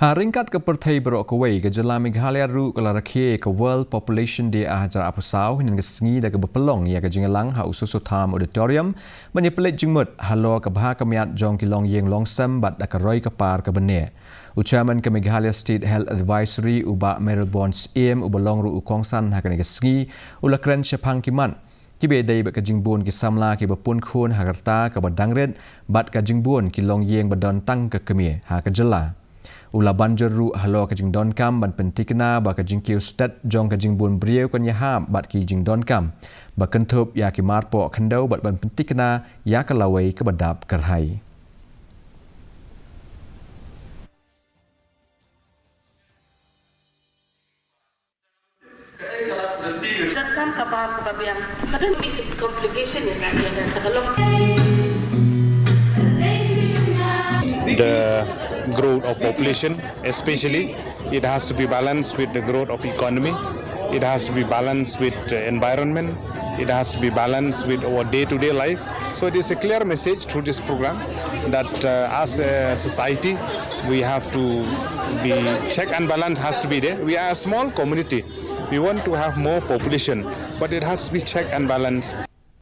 Haringkat ke Pertai Berok Kuwait ke Jelam Meghalaya Ru ke Rakhe ke World Population Day ajar apusau hingga sengi dan ke berpelong ia ke jengelang ha ususu tam auditorium menyepelit jengmut halo ke bahar kemiat jong kilong yeng longsam bat ke roy ke par ke benih. Ucaman ke Meghalaya State Health Advisory uba Melbourne AM ubalong ru ukongsan ha ke sengi ula kren sepang kiman. Kibe dai bat ke jingbun ki samla ki bepun khun hagarta ke badangret bat ke jingbun kilong yeng badon tang ke kemie ha ke jela. Ula banjur ru halo ke jing don kam ban pentikna ba ke jing kiu stat jong ke jing bun brieu kan ya ham bat ki jing don kam ba kentup ya ki marpo khandau bat ban pentikna ya ke lawai ke badap kerhai. Kan kabar kebabian kadang mix complication ya kalau the growth of population, especially it has to be balanced with the growth of economy. It has to be balanced with environment. It has to be balanced with our day-to-day life. So it is a clear message through this program that as a society we have to be check and balance has to be there. We are a small community. We want to have more population, but it has to be check and balance.